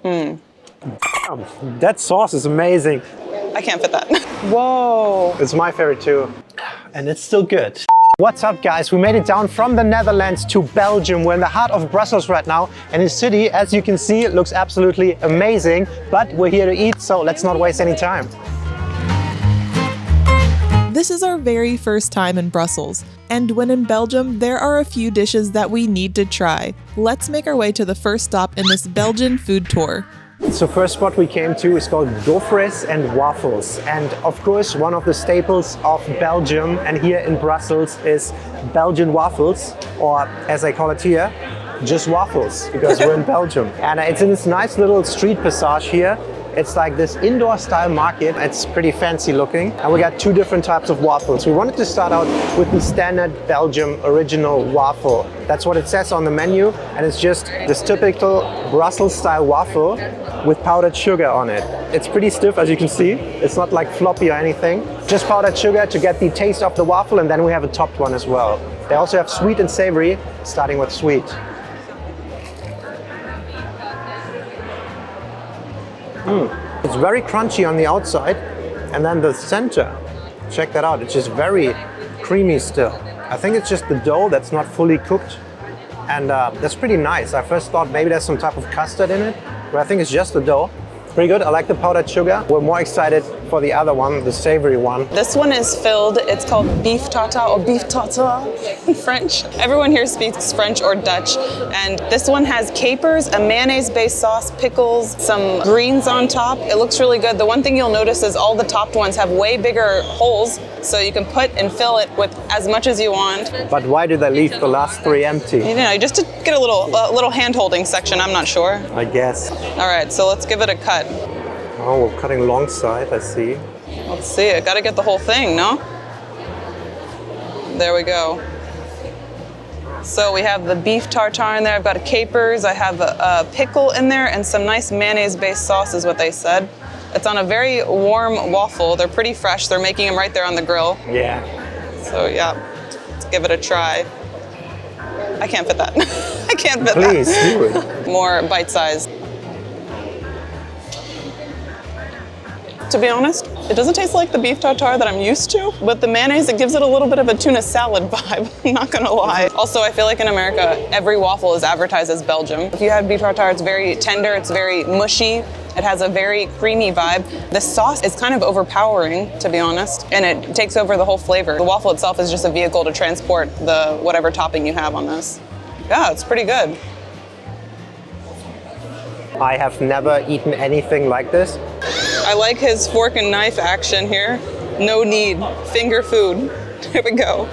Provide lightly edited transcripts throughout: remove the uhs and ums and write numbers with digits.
Damn, that sauce is amazing. I can't fit that. Whoa. It's my favorite too. And it's still good. What's up guys? We made it down from the Netherlands to Belgium. We're in the heart of Brussels right now. And the city, as you can see, looks absolutely amazing. But we're here to eat, so let's not waste any time. This is our very first time in Brussels. And when in Belgium, there are a few dishes that we need to try. Let's make our way to the first stop in this Belgian food tour. So first spot we came to is called waffles and waffles. And of course, one of the staples of Belgium and here in Brussels is Belgian waffles, or as I call it here, just waffles, because we're in Belgium. And it's in this nice little street passage here. It's like this indoor style market. It's pretty fancy looking. And we got two different types of waffles. We wanted to start out with the standard Belgium original waffle. That's what it says on the menu. And it's just this typical Brussels style waffle with powdered sugar on it. It's pretty stiff, as you can see. It's not like floppy or anything. Just powdered sugar to get the taste of the waffle, and then we have a topped one as well. They also have sweet and savory, starting with sweet. It's very crunchy on the outside, and then the center, check that out, it's just very creamy still. I think it's just the dough that's not fully cooked, and that's pretty nice. I first thought maybe there's some type of custard in it, but I think it's just the dough. Pretty good. I like the powdered sugar. We're more excited for the other one, the savory one. This one is filled, it's called beef tartare or beef tartare in French. Everyone here speaks French or Dutch. And this one has capers, a mayonnaise-based sauce, pickles, some greens on top. It looks really good. The one thing you'll notice is all the topped ones have way bigger holes, so you can put and fill it with as much as you want. But why do they leave the last three empty? You know, just to get a little hand-holding section, I'm not sure. I guess. All right, so let's give it a cut. Oh, we're cutting alongside, I see. Let's see, I gotta get the whole thing, no? There we go. So we have the beef tartare in there, I've got capers, I have a pickle in there, and some nice mayonnaise-based sauce is what they said. It's on a very warm waffle. They're pretty fresh. They're making them right there on the grill. Yeah. So yeah, let's give it a try. I can't fit that. I can't fit Please, that. do it. More bite-sized. To be honest, it doesn't taste like the beef tartare that I'm used to, but the mayonnaise, it gives it a little bit of a tuna salad vibe, I'm not gonna lie. Also, I feel like in America, every waffle is advertised as Belgium. If you have beef tartare, it's very tender, it's very mushy, it has a very creamy vibe. The sauce is kind of overpowering, to be honest, and it takes over the whole flavor. The waffle itself is just a vehicle to transport the whatever topping you have on this. Yeah, it's pretty good. I have never eaten anything like this. I like his fork and knife action here. No need, finger food. Here we go.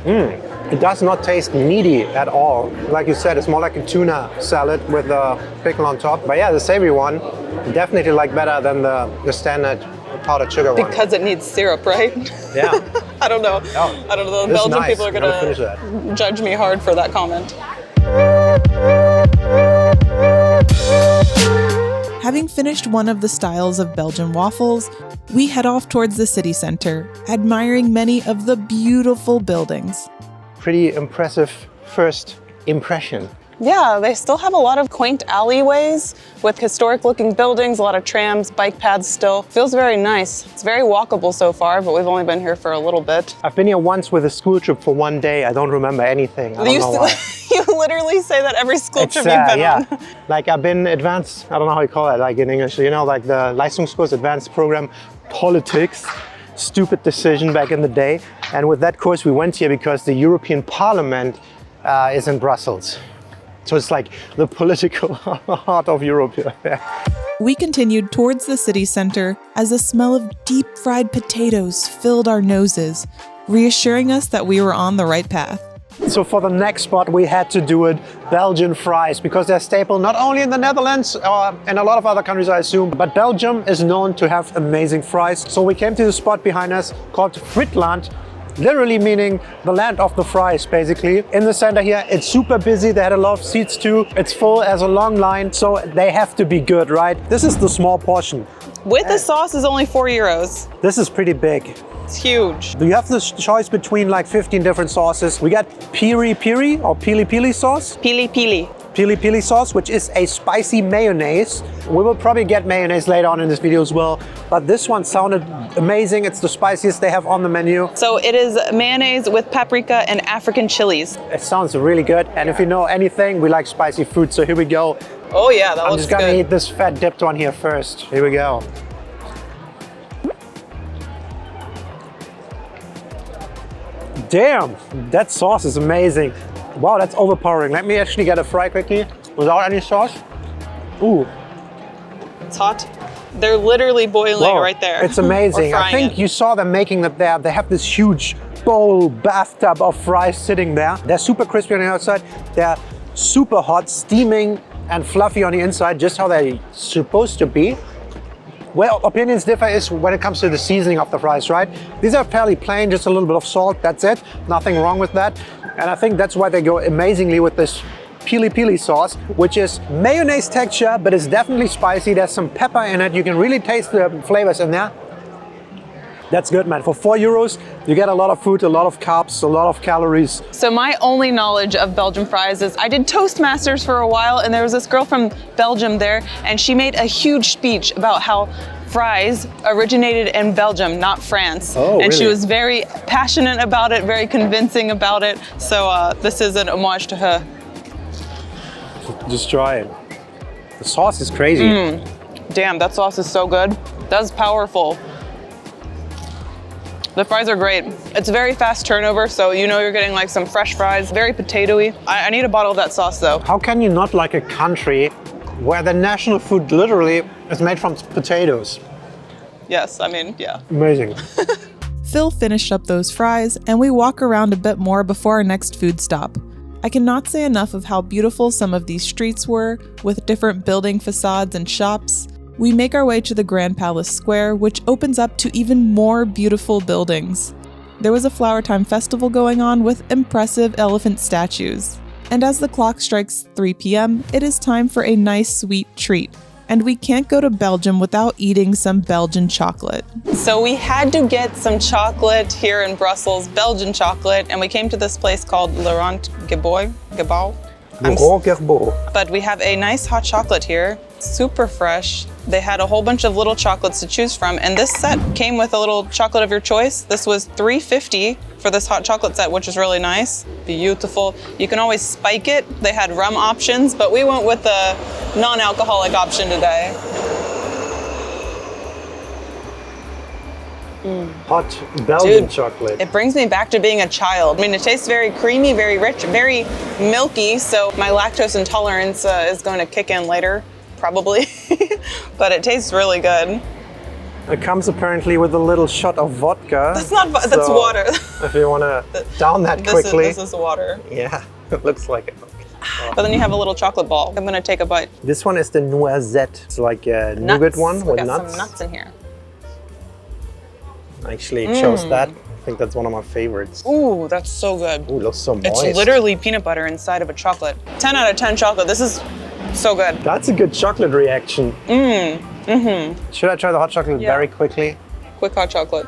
It does not taste meaty at all. Like you said, it's more like a tuna salad with a pickle on top. But yeah, the savory one, definitely like better than the standard powdered sugar one. Because it needs syrup, right? Yeah. I don't know. Oh, I don't know. this is Belgian nice. people are Gotta gonna judge me hard for that comment. Having finished one of the styles of Belgian waffles, we head off towards the city center, admiring many of the beautiful buildings. Pretty impressive first impression. Yeah, they still have a lot of quaint alleyways with historic looking buildings, a lot of trams, bike paths still. Feels very nice. It's very walkable so far, but we've only been here for a little bit. I've been here once with a school trip for one day. I don't remember anything. I don't know why. You literally say that every school trip you've been on. Like I've been advanced, I don't know how you call it, like in English, you know, like the Leistungskurs advanced program, politics, stupid decision back in the day. And with that course, we went here because the European Parliament is in Brussels. So it's like the political heart of Europe here. We continued towards the city center as the smell of deep fried potatoes filled our noses, reassuring us that we were on the right path. So for the next spot, we had to do it Belgian fries, because they're staple not only in the Netherlands or in a lot of other countries, I assume, but Belgium is known to have amazing fries. So we came to the spot behind us called Fritland, literally meaning the land of the fries, basically. In the center here, it's super busy. They had a lot of seats too. It's full as a long line, so they have to be good, right? This is the small portion. With the sauce is only €4. This is pretty big. It's huge. You have the choice between like 15 different sauces. We got piri piri or pili pili sauce. Pili pili. pili pili sauce, which is a spicy mayonnaise. We will probably get mayonnaise later on in this video as well, but this one sounded amazing. It's the spiciest they have on the menu. So it is mayonnaise with paprika and African chilies. It sounds really good. And if you know anything, we like spicy food. So here we go. Oh yeah, that I'm looks just gonna good. eat this fat dipped one here first. Here we go. Damn, that sauce is amazing. Wow, that's overpowering. Let me actually get a fry quickly without any sauce. Ooh. It's hot. They're literally boiling Wow, right there. it's amazing. Or I frying think it. you saw them making that there. They have this huge bowl, bathtub of fries sitting there. They're super crispy on the outside. They're super hot, steaming and fluffy on the inside, just how they're supposed to be. Well, opinions differ is when it comes to the seasoning of the fries, right? These are fairly plain, just a little bit of salt, that's it. Nothing wrong with that. And I think that's why they go amazingly with this pili pili sauce, which is mayonnaise texture, but it's definitely spicy. There's some pepper in it. You can really taste the flavors in there. That's good, man. For €4, you get a lot of food, a lot of carbs, a lot of calories. So my only knowledge of Belgian fries is I did Toastmasters for a while, and there was this girl from Belgium there, and she made a huge speech about how fries originated in Belgium, not France. Oh, and she really? was very passionate about it, very convincing about it. So this is an homage to her. Just try it. The sauce is crazy. Damn, that sauce is so good. That's powerful. The fries are great. It's very fast turnover, so you know you're getting like some fresh fries, very potatoey. I need a bottle of that sauce though. How can you not like a country where the national food literally is made from potatoes? Yes, I mean, yeah. Amazing. Phil finished up those fries, and we walk around a bit more before our next food stop. I cannot say enough of how beautiful some of these streets were, with different building facades and shops. We make our way to the Grand Palace Square, which opens up to even more beautiful buildings. There was a Flower Time festival going on with impressive elephant statues. And as the clock strikes 3 p.m., it is time for a nice sweet treat. And we can't go to Belgium without eating some Belgian chocolate. So we had to get some chocolate here in Brussels, Belgian chocolate, and we came to this place called Laurent Gebouw. But we have a nice hot chocolate here, super fresh. They had a whole bunch of little chocolates to choose from, and this set came with a little chocolate of your choice. This was $3.50 for this hot chocolate set, which is really nice, beautiful. You can always spike it. They had rum options, but we went with the non-alcoholic option today. Hot Belgian Dude, chocolate. It brings me back to being a child. I mean, it tastes very creamy, very rich, very milky, so my lactose intolerance is going to kick in later, probably. But it tastes really good. It comes apparently with a little shot of vodka. That's not that's So, water. If you want to down that quickly. This is water. Yeah, it looks like it. But then you have a little chocolate ball. I'm going to take a bite. This one is the noisette. It's like a nougat one We with got nuts. some nuts in here. Actually, it shows that. I think that's one of my favorites. Ooh, that's so good. Ooh, it looks so moist. It's literally peanut butter inside of a chocolate. 10 out of 10 chocolate. This is so good. That's a good chocolate reaction. Should I try the hot chocolate Yeah. very quickly? Quick hot chocolate.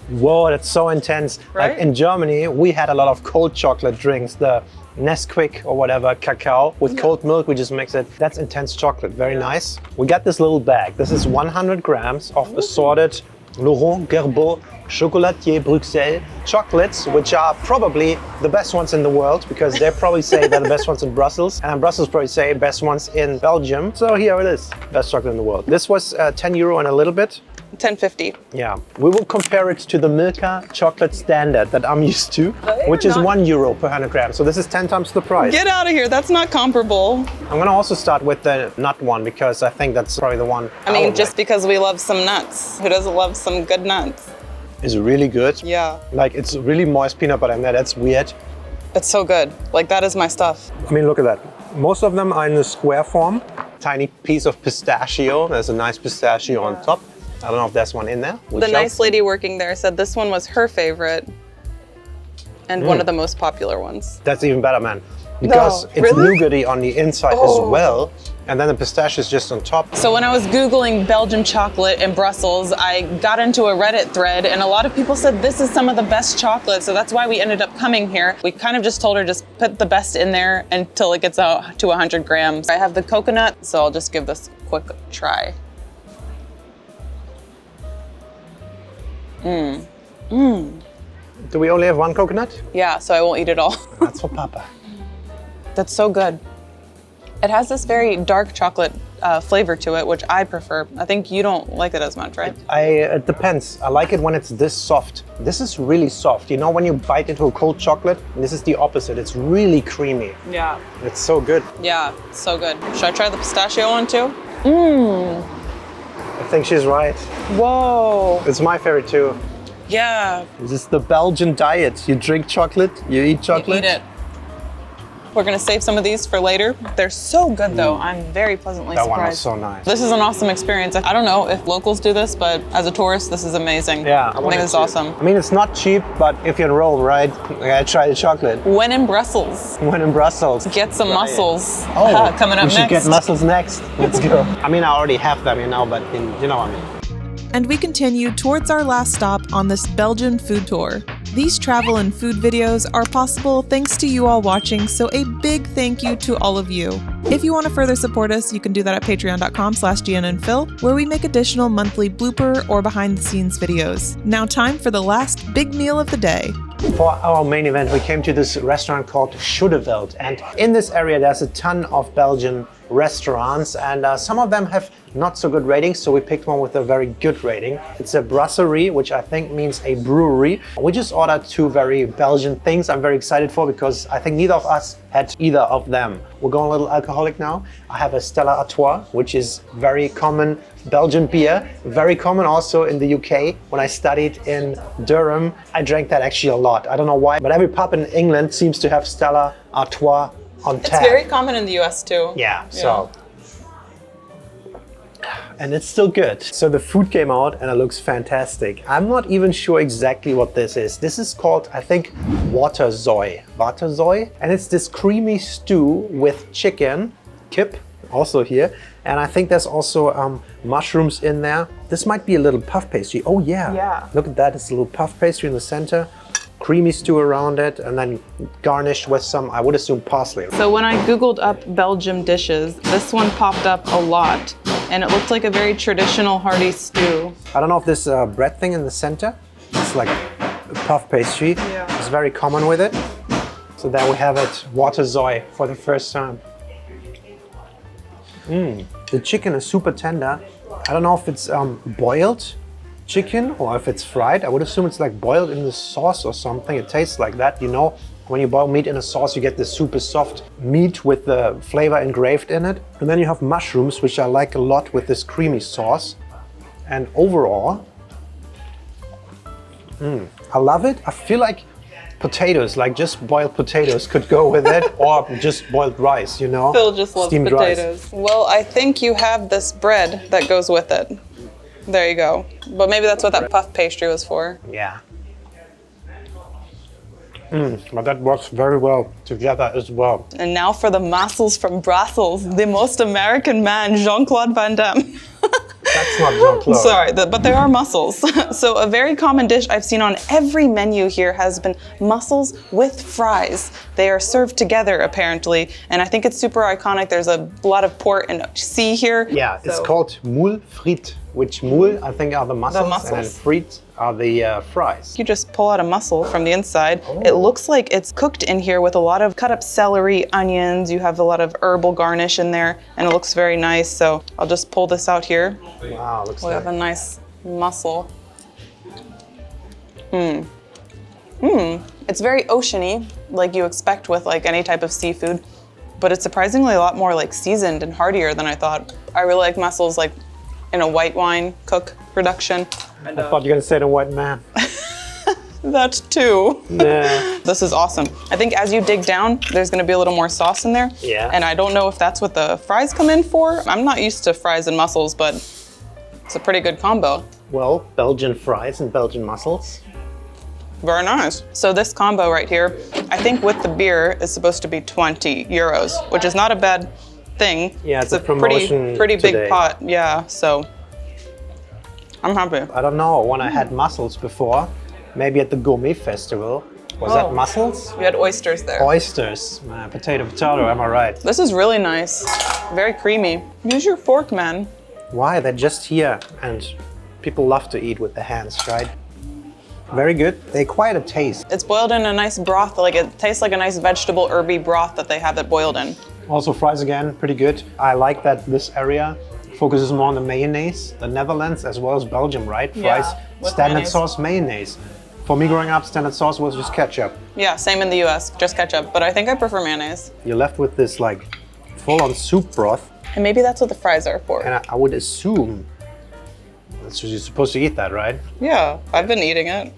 Whoa, that's so intense. Right? Like in Germany, we had a lot of cold chocolate drinks, the Nesquik or whatever, cacao with cold milk, we just mix it. That's intense chocolate, very nice. We got this little bag. This is 100 grams of assorted Laurent Gerbeau Chocolatier Bruxelles chocolates, which are probably the best ones in the world because they probably say they're the best ones in Brussels, and Brussels probably say best ones in Belgium. So here it is, best chocolate in the world. This was €10 and a little bit. $10.50. Yeah, we will compare it to the Milka chocolate standard that I'm used to, which is €1 per 100 grams. So this is 10 times the price. Get out of here. That's not comparable. I'm gonna also start with the nut one because I think that's probably the one. I mean, would just like. because we love some nuts. Who doesn't love some good nuts? It's really good. Yeah. Like it's really moist peanut butter in there. That's weird. It's so good. Like, that is my stuff. I mean, look at that. Most of them are in the square form. Tiny piece of pistachio. There's a nice pistachio on top. I don't know if there's one in there. The nice lady working there said this one was her favorite and one of the most popular ones. That's even better, man. Because it's really? nougaty on the inside as well. and then the pistachio is just on top. So when I was Googling Belgian chocolate in Brussels, I got into a Reddit thread and a lot of people said this is some of the best chocolate. So that's why we ended up coming here. We kind of just told her just put the best in there until it gets out to 100 grams. I have the coconut, so I'll just give this a quick try. Do we only have one coconut? Yeah, so I won't eat it all. That's for Papa. That's so good. It has this very dark chocolate flavor to it, which I prefer. I think you don't like it as much, right? It depends. I like it when it's this soft. This is really soft. You know, when you bite into a cold chocolate, this is the opposite. It's really creamy. Yeah. It's so good. Yeah, so good. Should I try the pistachio one too? I think she's right. Whoa. It's my favorite too. Yeah. This is the Belgian diet. You drink chocolate, you eat chocolate. Eat it. We're gonna save some of these for later. They're so good though. I'm very pleasantly That surprised. one was so nice. This is an awesome experience. I don't know if locals do this, but as a tourist, this is amazing. Yeah, I think it's awesome. I mean, it's not cheap, but if you're in Rome, right, you gotta try the chocolate. When in Brussels, When in Brussels. get some mussels. Oh, coming up we should next. get mussels next. Let's go. I mean, I already have them, you know, but you know what I mean. And we continue towards our last stop on this Belgian food tour. These travel and food videos are possible thanks to you all watching, so a big thank you to all of you. If you want to further support us, you can do that at patreon.com/DeannaandPhil, where we make additional monthly blooper or behind the scenes videos. Now time for the last big meal of the day. For our main event, we came to this restaurant called Schuddeveld, and in this area there's a ton of Belgian restaurants, and some of them have not so good ratings, so we picked one with a very good rating. It's a brasserie, which I think means a brewery. We just ordered two very Belgian things I'm very excited for because I think neither of us had either of them. We're going a little alcoholic now. I have a Stella Artois, which is very common Belgian beer, very common also in the UK. When I studied in Durham, I drank that actually a lot. I don't know why, but every pub in England seems to have Stella Artois on tap. It's very common in the US too. Yeah, so. And it's still good. So the food came out and it looks fantastic. I'm not even sure exactly what this is. This is called, I think, waterzoi. And it's this creamy stew with chicken, kip, also here. And I think there's also mushrooms in there. This might be a little puff pastry. Oh yeah. Yeah. Look at that, it's a little puff pastry in the center. Creamy stew around it, and then garnished with some, I would assume, parsley. So when I Googled up Belgium dishes, this one popped up a lot, and it looked like a very traditional hearty stew. I don't know if this bread thing in the center, it's like a puff pastry. Yeah. It's very common with it. So there we have it, waterzoi for the first time. The chicken is super tender. I don't know if it's boiled chicken or if it's fried. I would assume it's like boiled in the sauce or something. It tastes like that. You know, when you boil meat in a sauce, you get this super soft meat with the flavor engraved in it. And then you have mushrooms, which I like a lot with this creamy sauce. And overall, I love it. I feel like potatoes, like just boiled potatoes could go with it, or just boiled rice, you know? Phil just loves Steamed potatoes. rice. Well, I think you have this bread that goes with it. There you go. But maybe that's what that puff pastry was for. Yeah. But that works very well together as well. And now for the mussels from Brussels, the most American man, Jean-Claude Van Damme. That's not Jean-Claude. Sorry, but there are mussels. So a very common dish I've seen on every menu here has been mussels with fries. They are served together apparently, and I think it's super iconic. There's a lot of port and sea here. Yeah, it's called moule frite, which moule I think are the mussels, and then frite are the fries. You just pull out a mussel from the inside. It looks like it's cooked in here with a lot of cut up celery, onions. You have a lot of herbal garnish in there, and it looks very nice. So I'll just pull this out here. Wow, looks We like have a nice mussel. It's very oceany, like you expect with like any type of seafood, but it's surprisingly a lot more like seasoned and heartier than I thought. I really like mussels like in a white wine cook reduction. I thought you were gonna say the white man. That too. Yeah. This is awesome. I think as you dig down, there's gonna be a little more sauce in there. Yeah. And I don't know if that's what the fries come in for. I'm not used to fries and mussels, but it's a pretty good combo. Well, Belgian fries and Belgian mussels. Very nice. So this combo right here, I think with the beer is supposed to be 20 euros, which is not a bad thing. Yeah, it's a pretty promotion big today. pot. Yeah, so I'm happy. I don't know, when I had mussels before, maybe at the gourmet festival. Was that mussels? We had oysters there. Oysters. Potato, am I right? This is really nice. Very creamy. Use your fork, man. Why? They're just here and people love to eat with their hands, right? Very good. They quite a taste. It's boiled in a nice broth. Like it tastes like a nice vegetable herby broth that they have it boiled in. Also fries again, pretty good. I like that this area focuses more on the mayonnaise. The Netherlands as well as Belgium, right? Fries, with standard mayonnaise. sauce, mayonnaise. For me growing up, standard sauce was just ketchup. Yeah, same in the US, just ketchup. But I think I prefer mayonnaise. You're left with this like full-on soup broth. And maybe that's what the fries are for. And I would assume that's you're supposed to eat that, right? Yeah, I've been eating it.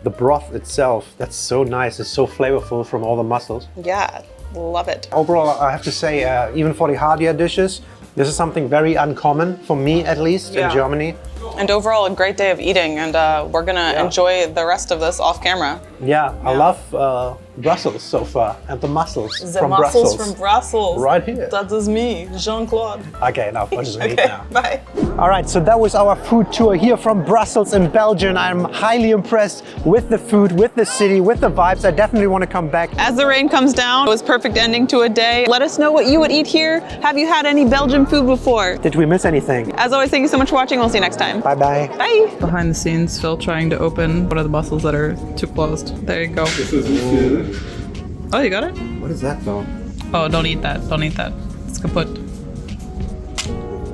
The broth itself, that's so nice. It's so flavorful from all the mussels. Yeah, love it. Overall, I have to say, even for the heartier dishes, this is something very uncommon, for me at least, in Germany. And overall, a great day of eating, and we're gonna enjoy the rest of this off camera. Yeah, I love Brussels so far, and the mussels The from mussels Brussels. from Brussels. Right here. That is me, Jean-Claude. Okay, enough. I'll just eat Okay, now. bye. All right, so that was our food tour here from Brussels in Belgium. I'm highly impressed with the food, with the city, with the vibes. I definitely want to come back. As the rain comes down, it was perfect ending to a day. Let us know what you would eat here. Have you had any Belgian food before? Did we miss anything? As always, thank you so much for watching. We'll see you next time. Bye-bye. Bye. Behind the scenes, Phil trying to open one of the mussels that are too closed. There you go. Oh, you got it? What is that, though? Oh, don't eat that. Don't eat that. It's kaput.